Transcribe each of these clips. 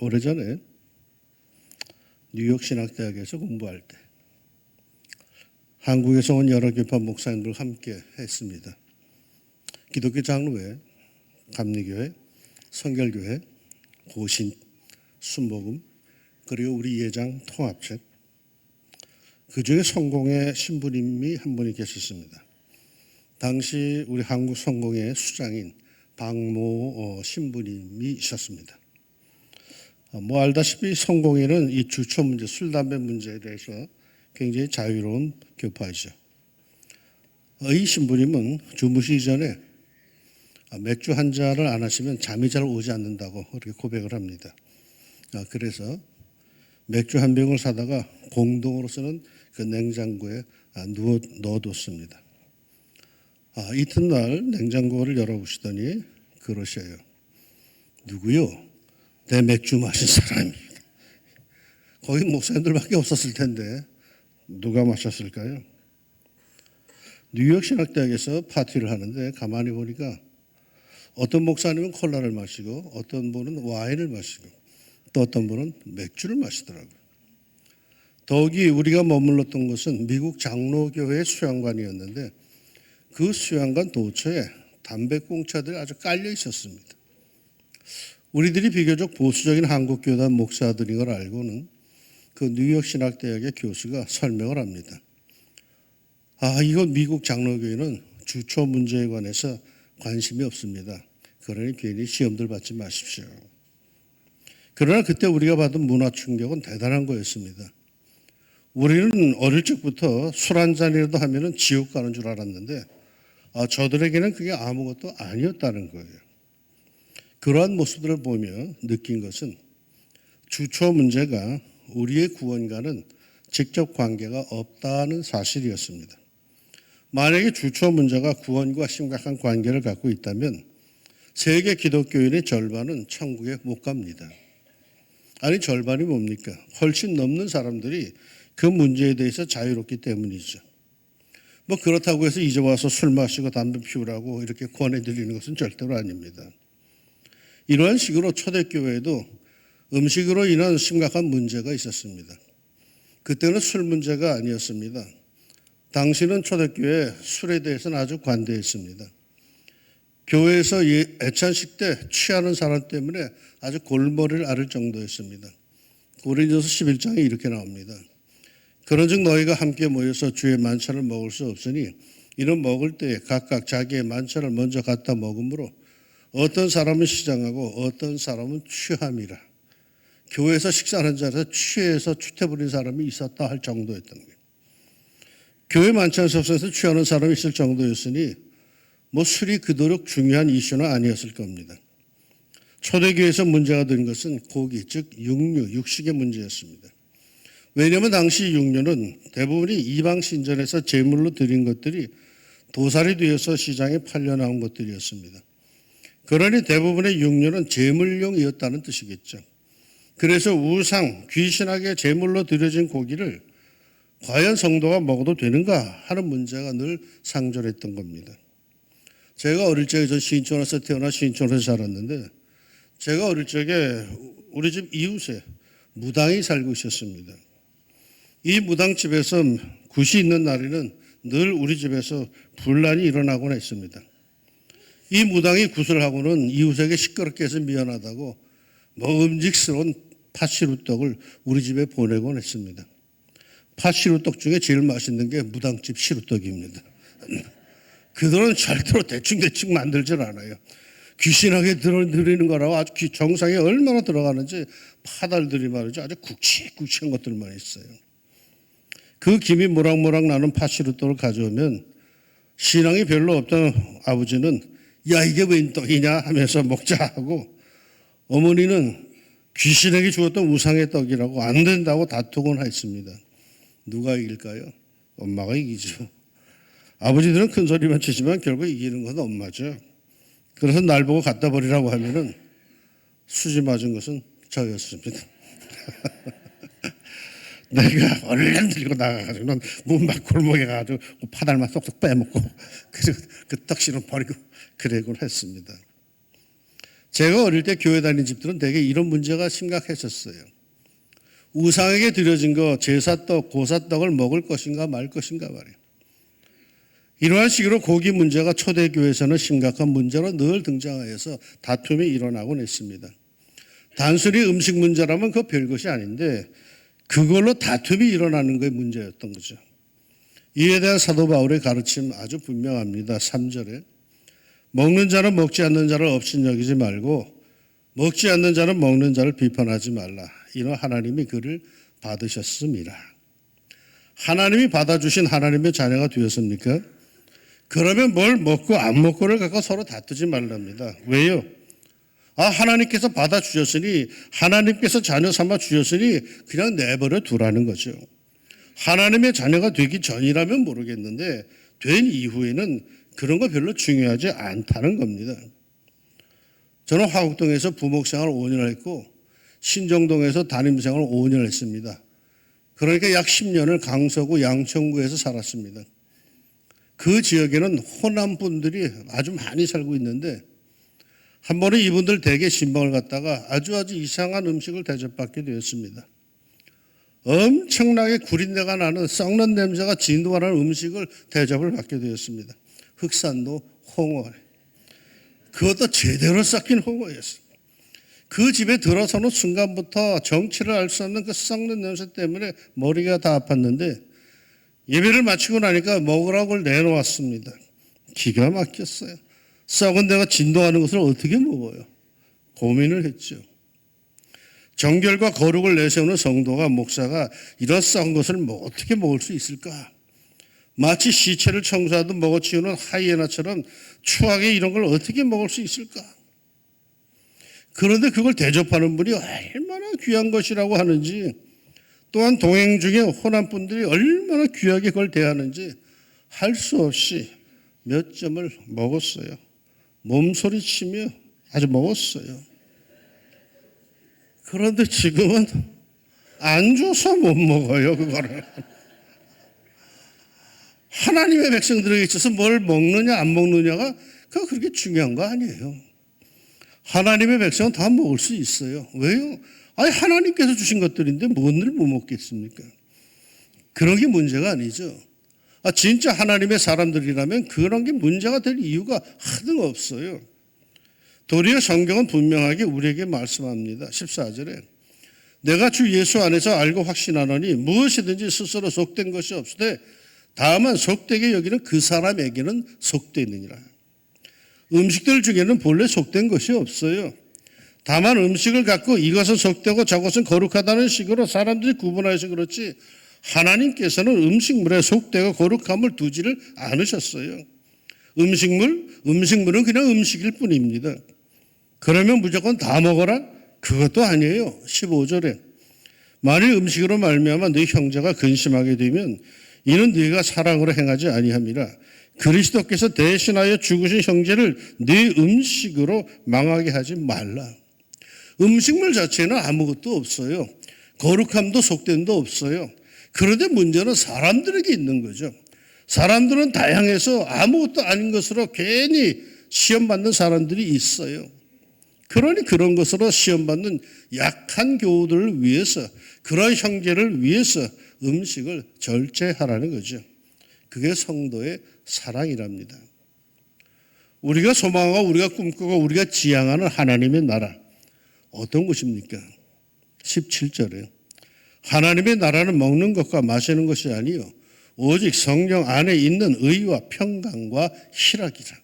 오래전에 뉴욕 신학대학에서 공부할 때 한국에서 온 여러 교파 목사님들과 함께 했습니다. 기독교 장로회, 감리교회, 성결교회, 고신, 순복음, 그리고 우리 예장 통합책, 그중에 성공회 신부님이 한 분이 계셨습니다. 당시 우리 한국 성공회 수장인 박모 신부님이셨습니다. 알다시피 성공회는 이 주초 문제, 술, 담배 문제에 대해서 굉장히 자유로운 교파이죠. 이 신부님은 주무시기 전에 맥주 한 잔을 안 하시면 잠이 잘 오지 않는다고 그렇게 고백을 합니다. 그래서 맥주 한 병을 사다가 공동으로 쓰는 그 냉장고에 넣어뒀습니다. 이튿날 냉장고를 열어보시더니 그러셔요. 누구요? 내 맥주 마신 사람입니다. 거기 목사님들밖에 없었을 텐데 누가 마셨을까요? 뉴욕 신학대학에서 파티를 하는데 가만히 보니까 어떤 목사님은 콜라를 마시고 어떤 분은 와인을 마시고 또 어떤 분은 맥주를 마시더라고요. 더욱이 우리가 머물렀던 곳은 미국 장로교회 수양관이었는데 그 수양관 도처에 담배꽁초들이 아주 깔려 있었습니다. 우리들이 비교적 보수적인 한국교단 목사들인 걸 알고는 그 뉴욕 신학대학의 교수가 설명을 합니다. 이건 미국 장로교회는 주초 문제에 관해서 관심이 없습니다. 그러니 괜히 시험들 받지 마십시오. 그러나 그때 우리가 받은 문화 충격은 대단한 거였습니다. 우리는 어릴 적부터 술 한 잔이라도 하면은 지옥 가는 줄 알았는데 저들에게는 그게 아무것도 아니었다는 거예요. 그러한 모습들을 보며 느낀 것은 주초 문제가 우리의 구원과는 직접 관계가 없다는 사실이었습니다. 만약에 주초 문제가 구원과 심각한 관계를 갖고 있다면 세계 기독교인의 절반은 천국에 못 갑니다. 아니 절반이 뭡니까? 훨씬 넘는 사람들이 그 문제에 대해서 자유롭기 때문이죠. 그렇다고 해서 이제 와서 술 마시고 담배 피우라고 이렇게 권해드리는 것은 절대로 아닙니다. 이러한 식으로 초대교회에도 음식으로 인한 심각한 문제가 있었습니다. 그때는 술 문제가 아니었습니다. 당시는 초대교회 술에 대해서는 아주 관대했습니다. 교회에서 애찬식 때 취하는 사람 때문에 아주 골머리를 앓을 정도였습니다. 고린도서 11장에 이렇게 나옵니다. 그런즉 너희가 함께 모여서 주의 만찬을 먹을 수 없으니 이는 먹을 때에 각각 자기의 만찬을 먼저 갖다 먹으므로 어떤 사람은 시장하고 어떤 사람은 취함이라. 교회에서 식사하는 자리에서 취해서 추태부린 사람이 있었다 할 정도였던 거예요. 교회 만찬 석상에서 취하는 사람이 있을 정도였으니 술이 그토록 중요한 이슈는 아니었을 겁니다. 초대교회에서 문제가 된 것은 고기, 즉 육류, 육식의 문제였습니다. 왜냐하면 당시 육류는 대부분이 이방 신전에서 제물로 드린 것들이 도살이 되어서 시장에 팔려나온 것들이었습니다. 그러니 대부분의 육류는 제물용이었다는 뜻이겠죠. 그래서 우상, 귀신에게 제물로 드려진 고기를 과연 성도가 먹어도 되는가 하는 문제가 늘 상존했던 겁니다. 제가 어릴 적에 저 신촌에서 태어나 신촌에서 자랐는데 제가 어릴 적에 우리 집 이웃에 무당이 살고 있었습니다. 이 무당집에서 굿이 있는 날에는 늘 우리 집에서 분란이 일어나곤 했습니다. 이 무당이 굿을 하고는 이웃에게 시끄럽게 해서 미안하다고 먹음직스러운 팥시루떡을 우리 집에 보내곤 했습니다. 팥시루떡 중에 제일 맛있는 게 무당집 시루떡입니다. 그들은 절대로 대충 만들질 않아요. 귀신하게 드리는 거라고 아주 정성이 얼마나 들어가는지 파달들이 말이죠. 아주 굵직굵직한 것들만 있어요. 그 김이 모락모락 나는 팥시루떡을 가져오면 신앙이 별로 없던 아버지는 야 이게 웬 떡이냐 하면서 먹자 하고 어머니는 귀신에게 주었던 우상의 떡이라고 안 된다고 다투곤 했습니다. 누가 이길까요? 엄마가 이기죠. 아버지들은 큰 소리만 치지만 결국 이기는 건 엄마죠. 그래서 날 보고 갖다 버리라고 하면은 수지 맞은 것은 저였습니다. 내가 얼른 들고 나가가지고는 문밖 골목에 가가지고 파달만 쏙쏙 빼먹고 그리고 그 떡씨는 버리고 그러곤 했습니다. 제가 어릴 때 교회 다닌 집들은 대개 이런 문제가 심각했었어요. 우상에게 드려진 거 제사떡, 고사떡을 먹을 것인가 말 것인가 말이에요. 이러한 식으로 고기 문제가 초대교회에서는 심각한 문제로 늘 등장하여서 다툼이 일어나곤 했습니다. 단순히 음식 문제라면 그거 별것이 아닌데 그걸로 다툼이 일어나는 게 문제였던 거죠. 이에 대한 사도 바울의 가르침 아주 분명합니다. 3절에 먹는 자는 먹지 않는 자를 업신여기지 말고 먹지 않는 자는 먹는 자를 비판하지 말라. 이는 하나님이 그를 받으셨습니다. 하나님이 받아주신 하나님의 자녀가 되었습니까? 그러면 뭘 먹고 안 먹고를 갖고 서로 다투지 말랍니다. 왜요? 하나님께서 받아주셨으니 하나님께서 자녀 삼아 주셨으니 그냥 내버려 두라는 거죠. 하나님의 자녀가 되기 전이라면 모르겠는데 된 이후에는 그런 거 별로 중요하지 않다는 겁니다. 저는 화곡동에서 부목생활 5년을 했고 신정동에서 담임생활 5년을 했습니다. 그러니까 약 10년을 강서구 양천구에서 살았습니다. 그 지역에는 호남 분들이 아주 많이 살고 있는데 한 번은 이분들 댁에 신방을 갔다가 아주 이상한 음식을 대접받게 되었습니다. 엄청나게 구린내가 나는 썩는 냄새가 진동하는 음식을 대접을 받게 되었습니다. 흑산도 홍어, 그것도 제대로 삭힌 홍어였어요. 그 집에 들어서는 순간부터 정치를 알 수 없는 그 썩는 냄새 때문에 머리가 다 아팠는데 예배를 마치고 나니까 먹으라고 내놓았습니다. 기가 막혔어요. 썩은 데가 진동하는 것을 어떻게 먹어요? 고민을 했죠. 정결과 거룩을 내세우는 성도가 목사가 이런 썩은 것을 어떻게 먹을 수 있을까? 마치 시체를 청소하듯 먹어치우는 하이에나처럼 추하게 이런 걸 어떻게 먹을 수 있을까? 그런데 그걸 대접하는 분이 얼마나 귀한 것이라고 하는지, 또한 동행 중에 호남 분들이 얼마나 귀하게 그걸 대하는지 할 수 없이 몇 점을 먹었어요. 몸소리치며 아주 먹었어요. 그런데 지금은 안 줘서 못 먹어요, 그거를. 하나님의 백성들에게 있어서 뭘 먹느냐 안 먹느냐가 그거 그렇게 중요한 거 아니에요. 하나님의 백성은 다 먹을 수 있어요. 왜요? 하나님께서 주신 것들인데 뭔을 못 먹겠습니까? 그런 게 문제가 아니죠. 진짜 하나님의 사람들이라면 그런 게 문제가 될 이유가 하등 없어요. 도리어 성경은 분명하게 우리에게 말씀합니다. 14절에 내가 주 예수 안에서 알고 확신하노니 무엇이든지 스스로 속된 것이 없으되 다만 속되게 여기는 그 사람에게는 속되느니라. 음식들 중에는 본래 속된 것이 없어요. 다만 음식을 갖고 이것은 속되고 저것은 거룩하다는 식으로 사람들이 구분해서 그렇지 하나님께서는 음식물에 속되고 거룩함을 두지를 않으셨어요. 음식물은 그냥 음식일 뿐입니다. 그러면 무조건 다 먹어라? 그것도 아니에요. 15절에 만일 음식으로 말미암아 네 형제가 근심하게 되면 이는 네가 사랑으로 행하지 아니함이라. 그리스도께서 대신하여 죽으신 형제를 네 음식으로 망하게 하지 말라. 음식물 자체는 아무것도 없어요. 거룩함도 속됨도 없어요. 그런데 문제는 사람들에게 있는 거죠. 사람들은 다양해서 아무것도 아닌 것으로 괜히 시험받는 사람들이 있어요. 그러니 그런 것으로 시험받는 약한 교우들을 위해서, 그런 형제를 위해서 음식을 절제하라는 거죠. 그게 성도의 사랑이랍니다. 우리가 소망하고 우리가 꿈꾸고 우리가 지향하는 하나님의 나라 어떤 것입니까? 17절에 하나님의 나라는 먹는 것과 마시는 것이 아니요 오직 성령 안에 있는 의와 평강과 희락이라.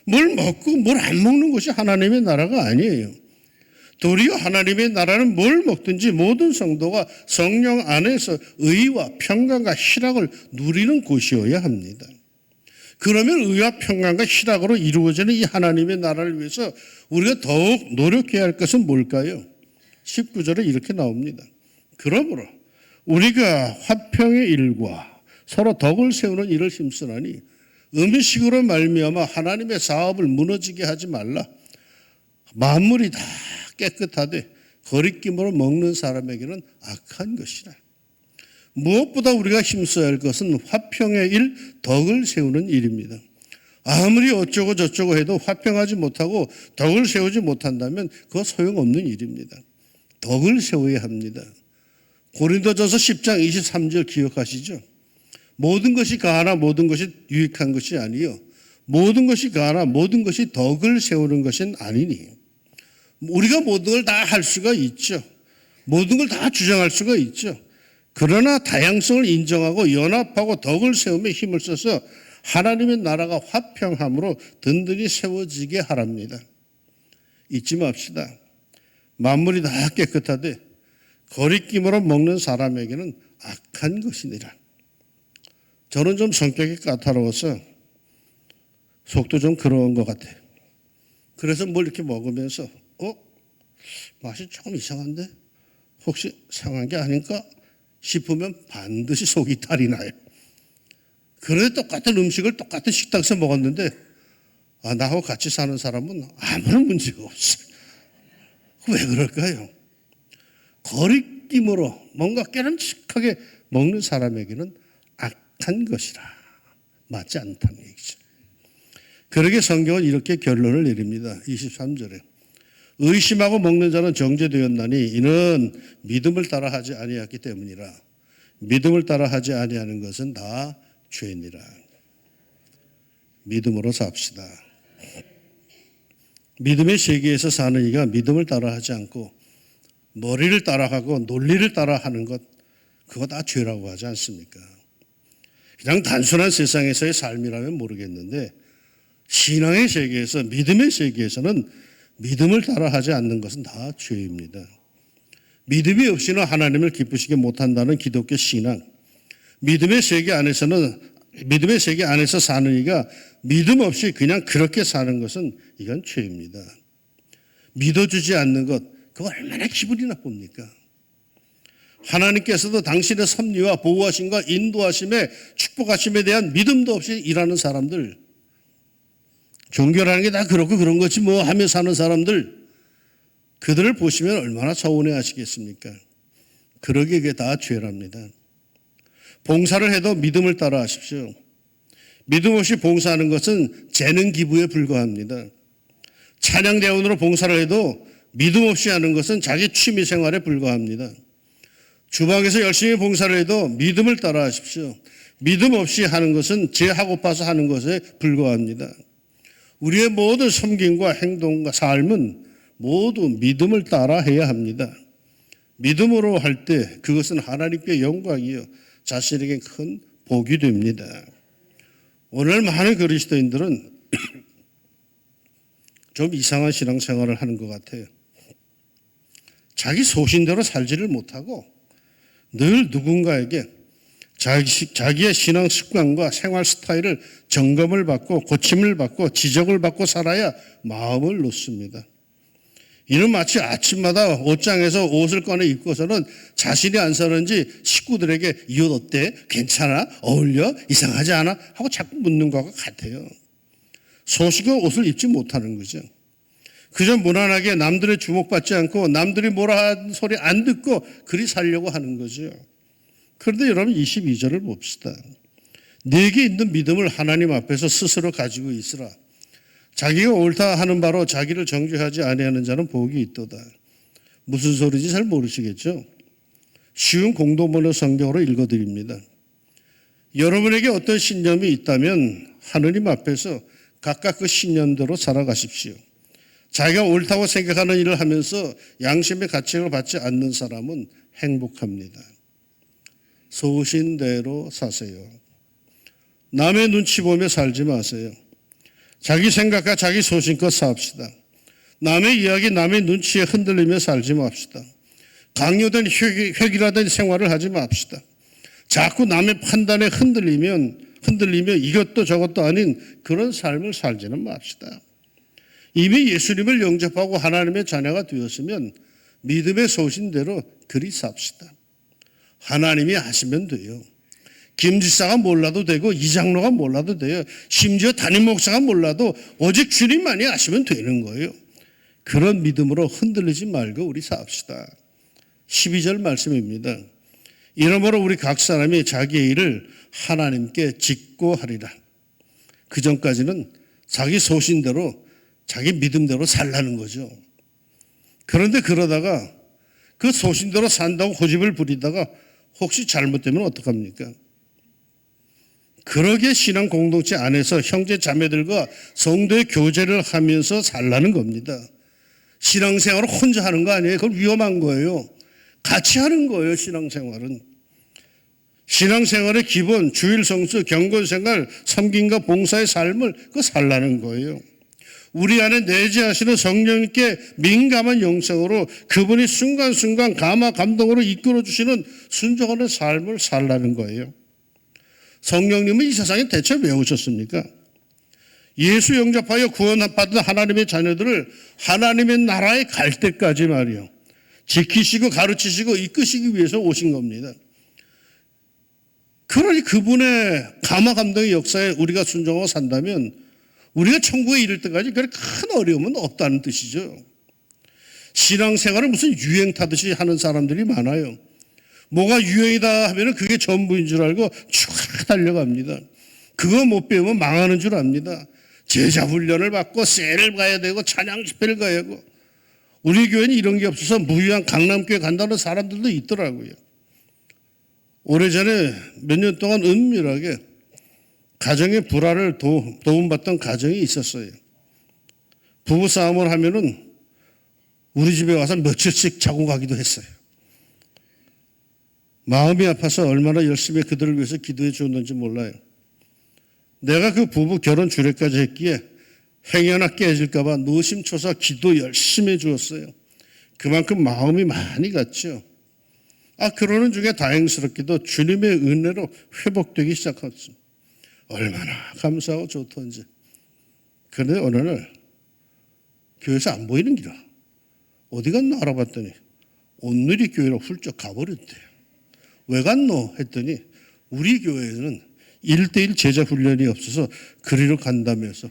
뭘 먹고 뭘 안 먹는 것이 하나님의 나라가 아니에요. 도리어 하나님의 나라는 뭘 먹든지 모든 성도가 성령 안에서 의와 평강과 희락을 누리는 곳이어야 합니다. 그러면 의와 평강과 희락으로 이루어지는 이 하나님의 나라를 위해서 우리가 더욱 노력해야 할 것은 뭘까요? 19절에 이렇게 나옵니다. 그러므로 우리가 화평의 일과 서로 덕을 세우는 일을 힘쓰나니 음식으로 말미암아 하나님의 사업을 무너지게 하지 말라. 만물이 다 깨끗하되 거리낌으로 먹는 사람에게는 악한 것이라. 무엇보다 우리가 힘써야 할 것은 화평의 일, 덕을 세우는 일입니다. 아무리 어쩌고 저쩌고 해도 화평하지 못하고 덕을 세우지 못한다면 그거 소용없는 일입니다. 덕을 세워야 합니다. 고린도전서 10장 23절 기억하시죠? 모든 것이 가하나 모든 것이 유익한 것이 아니요 모든 것이 가하나 모든 것이 덕을 세우는 것은 아니니. 우리가 모든 걸 다 할 수가 있죠. 모든 걸 다 주장할 수가 있죠. 그러나 다양성을 인정하고 연합하고 덕을 세우며 힘을 써서 하나님의 나라가 화평함으로 든든히 세워지게 하랍니다. 잊지 맙시다. 만물이 다 깨끗하되 거리낌으로 먹는 사람에게는 악한 것이니라. 저는 좀 성격이 까다로워서 속도 좀 그런 것 같아요. 그래서 뭘 이렇게 먹으면서 맛이 조금 이상한데 혹시 상한 게 아닌가 싶으면 반드시 속이 탈이 나요. 그런데 똑같은 음식을 똑같은 식당에서 먹었는데 나하고 같이 사는 사람은 아무런 문제가 없어요. 왜 그럴까요? 거리낌으로 뭔가 깨름직하게 먹는 사람에게는 악한 것이라. 맞지 않다는 얘기죠. 그러게 성경은 이렇게 결론을 내립니다. 23절에 의심하고 먹는 자는 정죄되었나니 이는 믿음을 따라 하지 아니하기 때문이라. 믿음을 따라 하지 아니하는 것은 다 죄니라. 믿음으로 삽시다. 믿음의 세계에서 사는 이가 믿음을 따라 하지 않고 머리를 따라가고 논리를 따라하는 것, 그거 다 죄라고 하지 않습니까? 그냥 단순한 세상에서의 삶이라면 모르겠는데 신앙의 세계에서, 믿음의 세계에서는 믿음을 따라하지 않는 것은 다 죄입니다. 믿음이 없이는 하나님을 기쁘시게 못한다는 기독교 신앙, 믿음의 세계 안에서 사는 이가 믿음 없이 그냥 그렇게 사는 것은 이건 죄입니다. 믿어주지 않는 것, 그거 얼마나 기분이 나쁩니까? 하나님께서도 당신의 섭리와 보호하심과 인도하심에 축복하심에 대한 믿음도 없이 일하는 사람들, 종교라는 게 다 그렇고 그런 거지 뭐 하며 사는 사람들, 그들을 보시면 얼마나 서운해 하시겠습니까? 그러기에 그게 다 죄랍니다. 봉사를 해도 믿음을 따라 하십시오. 믿음 없이 봉사하는 것은 재능 기부에 불과합니다. 찬양대원으로 봉사를 해도 믿음 없이 하는 것은 자기 취미 생활에 불과합니다. 주방에서 열심히 봉사를 해도 믿음을 따라 하십시오. 믿음 없이 하는 것은 제 하고파서 하는 것에 불과합니다. 우리의 모든 섬김과 행동과 삶은 모두 믿음을 따라 해야 합니다. 믿음으로 할 때 그것은 하나님께 영광이요 자신에게 큰 복이 됩니다. 오늘 많은 그리스도인들은 좀 이상한 신앙생활을 하는 것 같아요. 자기 소신대로 살지를 못하고 늘 누군가에게 자기의 신앙 습관과 생활 스타일을 점검을 받고 고침을 받고 지적을 받고 살아야 마음을 놓습니다. 이는 마치 아침마다 옷장에서 옷을 꺼내 입고서는 자신이 안 사는지 식구들에게 이 옷 어때? 괜찮아? 어울려? 이상하지 않아? 하고 자꾸 묻는 것과 같아요. 소식은 옷을 입지 못하는 거죠. 그저 무난하게 남들의 주목받지 않고 남들이 뭐라 하는 소리 안 듣고 그리 살려고 하는 거죠. 그런데 여러분 22절을 봅시다. 네게 있는 믿음을 하나님 앞에서 스스로 가지고 있으라. 자기가 옳다 하는 바로 자기를 정죄하지 아니하는 자는 복이 있도다. 무슨 소리인지 잘 모르시겠죠? 쉬운 공동번호 성경으로 읽어드립니다. 여러분에게 어떤 신념이 있다면 하느님 앞에서 각각 그 신념대로 살아가십시오. 자기가 옳다고 생각하는 일을 하면서 양심의 가책을 받지 않는 사람은 행복합니다. 소신대로 사세요. 남의 눈치 보며 살지 마세요. 자기 생각과 자기 소신껏 삽시다. 남의 이야기, 남의 눈치에 흔들리며 살지 맙시다. 강요된 획일화된 생활을 하지 맙시다. 자꾸 남의 판단에 흔들리며 이것도 저것도 아닌 그런 삶을 살지는 맙시다. 이미 예수님을 영접하고 하나님의 자녀가 되었으면 믿음의 소신대로 그리 삽시다. 하나님이 하시면 돼요. 김지사가 몰라도 되고 이장로가 몰라도 돼요. 심지어 담임 목사가 몰라도 오직 주님만이 아시면 되는 거예요. 그런 믿음으로 흔들리지 말고 우리 삽시다. 12절 말씀입니다. 이러므로 우리 각 사람이 자기의 일을 하나님께 짓고 하리라. 그 전까지는 자기 소신대로 자기 믿음대로 살라는 거죠. 그런데 그러다가 그 소신대로 산다고 고집을 부리다가 혹시 잘못되면 어떡합니까? 그러게 신앙 공동체 안에서 형제 자매들과 성도의 교제를 하면서 살라는 겁니다. 신앙생활을 혼자 하는 거 아니에요. 그건 위험한 거예요. 같이 하는 거예요. 신앙생활은. 신앙생활의 기본, 주일 성수, 경건생활, 섬김과 봉사의 삶을 그 살라는 거예요. 우리 안에 내재하시는 성령님께 민감한 영성으로 그분이 순간순간 감화 감동으로 이끌어주시는 순종하는 삶을 살라는 거예요. 성령님은 이 세상에 대체 왜 오셨습니까? 예수 영접하여 구원받은 하나님의 자녀들을 하나님의 나라에 갈 때까지 말이요, 지키시고 가르치시고 이끄시기 위해서 오신 겁니다. 그러니 그분의 감화 감동의 역사에 우리가 순종하고 산다면 우리가 천국에 이를 때까지 그렇게 큰 어려움은 없다는 뜻이죠. 신앙생활을 무슨 유행 타듯이 하는 사람들이 많아요. 뭐가 유행이다 하면 그게 전부인 줄 알고 쭉 달려갑니다. 그거 못 배우면 망하는 줄 압니다. 제자 훈련을 받고 셀을 가야 되고 찬양 집회를 가야 하고, 우리 교회는 이런 게 없어서 무유한 강남교회 간다는 사람들도 있더라고요. 오래전에 몇 년 동안 은밀하게 가정의 불화를 도움받던 가정이 있었어요. 부부싸움을 하면은 우리 집에 와서 며칠씩 자고 가기도 했어요. 마음이 아파서 얼마나 열심히 그들을 위해서 기도해 주었는지 몰라요. 내가 그 부부 결혼 주례까지 했기에 행여나 깨질까 봐 노심초사 기도 열심히 해 주었어요. 그만큼 마음이 많이 갔죠. 그러는 중에 다행스럽게도 주님의 은혜로 회복되기 시작했습니다. 얼마나 감사하고 좋던지. 그런데 어느 날 교회에서 안 보이는 기라. 어디 갔나 알아봤더니 온누리 교회로 훌쩍 가버렸대요. 왜 갔노? 했더니 우리 교회에는 1:1 제자 훈련이 없어서 그리로 간다면서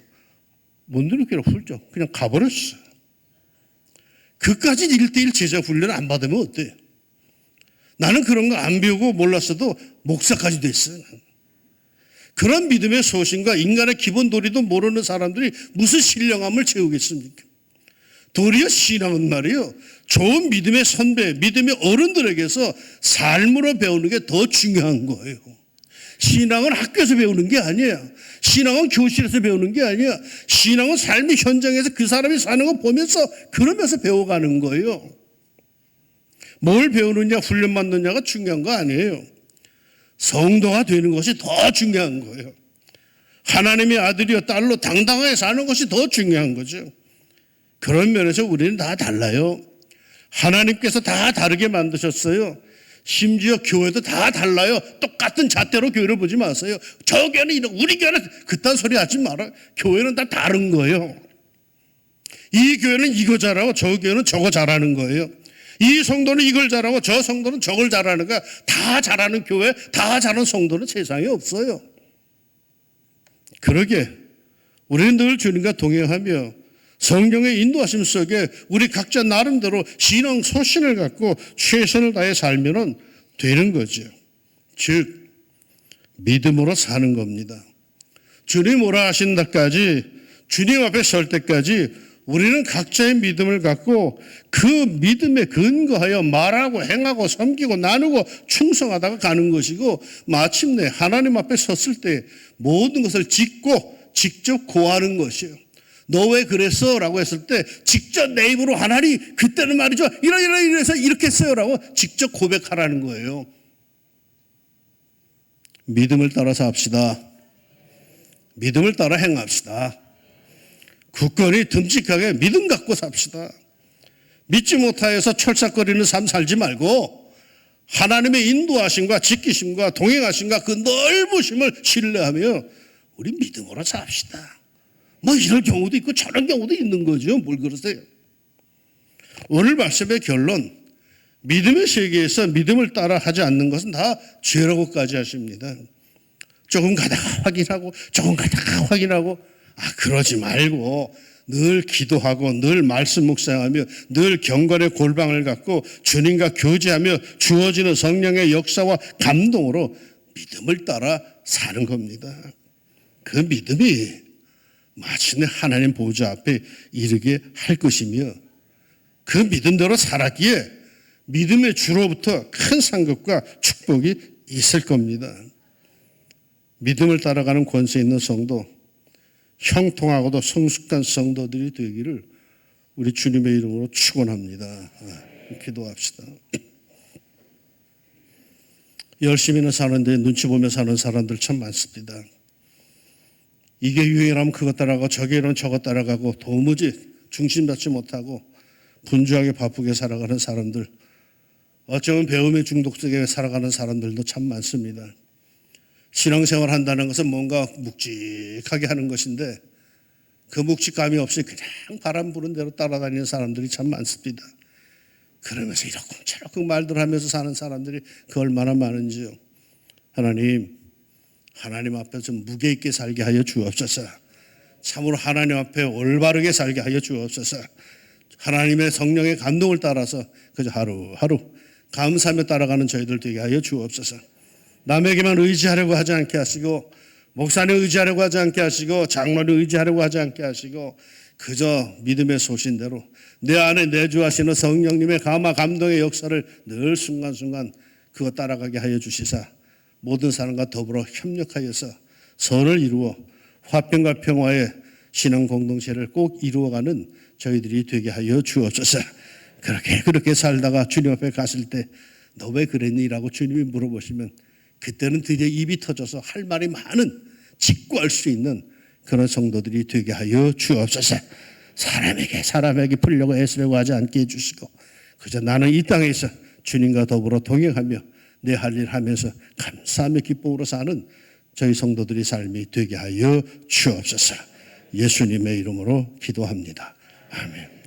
온누리 교회로 훌쩍 그냥 가버렸어요. 그까지 1:1 제자 훈련 안 받으면 어때요? 나는 그런 거 안 배우고 몰랐어도 목사까지 됐어요. 그런 믿음의 소신과 인간의 기본 도리도 모르는 사람들이 무슨 신령함을 채우겠습니까? 도리어 신앙은 말이요, 좋은 믿음의 선배, 믿음의 어른들에게서 삶으로 배우는 게 더 중요한 거예요. 신앙은 학교에서 배우는 게 아니야. 신앙은 교실에서 배우는 게 아니야. 신앙은 삶의 현장에서 그 사람이 사는 거 보면서 그러면서 배워가는 거예요. 뭘 배우느냐, 훈련받느냐가 중요한 거 아니에요. 성도가 되는 것이 더 중요한 거예요. 하나님의 아들이요 딸로 당당하게 사는 것이 더 중요한 거죠. 그런 면에서 우리는 다 달라요. 하나님께서 다 다르게 만드셨어요. 심지어 교회도 다 달라요. 똑같은 잣대로 교회를 보지 마세요. 저 교회는 이런, 우리 교회는 그딴 소리 하지 마라. 교회는 다 다른 거예요. 이 교회는 이거 잘하고 저 교회는 저거 잘하는 거예요. 이 성도는 이걸 잘하고 저 성도는 저걸 잘하는 거야. 다 잘하는 교회, 다 잘하는 성도는 세상에 없어요. 그러게 우리는 늘 주님과 동행하며 성령의 인도하심 속에 우리 각자 나름대로 신앙 소신을 갖고 최선을 다해 살면 되는 거죠. 즉 믿음으로 사는 겁니다. 주님 오라 하신 날까지, 주님 앞에 설 때까지 우리는 각자의 믿음을 갖고 그 믿음에 근거하여 말하고 행하고 섬기고 나누고 충성하다가 가는 것이고, 마침내 하나님 앞에 섰을 때 모든 것을 짓고 직접 고하는 것이에요. 너 왜 그랬어? 라고 했을 때 직접 내 입으로 하나님 그때는 말이죠 이래서 이렇게 했어요 라고 직접 고백하라는 거예요. 믿음을 따라서 합시다. 믿음을 따라 행합시다. 굳건히 듬직하게 믿음 갖고 삽시다. 믿지 못하여서 철삭거리는 삶 살지 말고 하나님의 인도하심과 지키심과 동행하심과 그 넓으심을 신뢰하며 우리 믿음으로 삽시다. 뭐 이런 경우도 있고 저런 경우도 있는 거죠. 뭘 그러세요? 오늘 말씀의 결론, 믿음의 세계에서 믿음을 따라 하지 않는 것은 다 죄라고까지 하십니다. 조금 가다가 확인하고 조금 가다가 확인하고, 그러지 말고 늘 기도하고 늘 말씀 묵상하며 늘 경건의 골방을 갖고 주님과 교제하며 주어지는 성령의 역사와 감동으로 믿음을 따라 사는 겁니다. 그 믿음이 마침내 하나님 보좌 앞에 이르게 할 것이며 그 믿음대로 살았기에 믿음의 주로부터 큰 상급과 축복이 있을 겁니다. 믿음을 따라가는 권세 있는 성도, 형통하고도 성숙한 성도들이 되기를 우리 주님의 이름으로 축원합니다. 기도합시다. 열심히는 사는데 눈치 보며 사는 사람들 참 많습니다. 이게 유행이라면 그것 따라가고 저게 이러면 저것 따라가고 도무지 중심 잡지 못하고 분주하게 바쁘게 살아가는 사람들, 어쩌면 배움의 중독 속에 살아가는 사람들도 참 많습니다. 신앙생활 한다는 것은 뭔가 묵직하게 하는 것인데 그 묵직감이 없이 그냥 바람 부는 대로 따라다니는 사람들이 참 많습니다. 그러면서 이러쿵저러쿵 말들 하면서 사는 사람들이 그 얼마나 많은지요. 하나님 앞에서 무게 있게 살게 하여 주옵소서. 참으로 하나님 앞에 올바르게 살게 하여 주옵소서. 하나님의 성령의 감동을 따라서 그저 하루하루 감사하며 따라가는 저희들 되게 하여 주옵소서. 남에게만 의지하려고 하지 않게 하시고 목사님 의지하려고 하지 않게 하시고 장로를 의지하려고 하지 않게 하시고 그저 믿음의 소신대로 내 안에 내주하시는 성령님의 감화 감동의 역사를 늘 순간순간 그거 따라가게 하여 주시사 모든 사람과 더불어 협력하여서 선을 이루어 화평과 평화의 신앙 공동체를 꼭 이루어가는 저희들이 되게 하여 주옵소서. 그렇게 살다가 주님 앞에 갔을 때 너 왜 그랬니? 라고 주님이 물어보시면 그때는 드디어 입이 터져서 할 말이 많은 직구할 수 있는 그런 성도들이 되게 하여 주옵소서. 사람에게 풀려고 애쓰려고 하지 않게 해주시고 그저 나는 이 땅에서 주님과 더불어 동행하며 내 할 일 하면서 감사하며 기쁨으로 사는 저희 성도들의 삶이 되게 하여 주옵소서. 예수님의 이름으로 기도합니다. 아멘.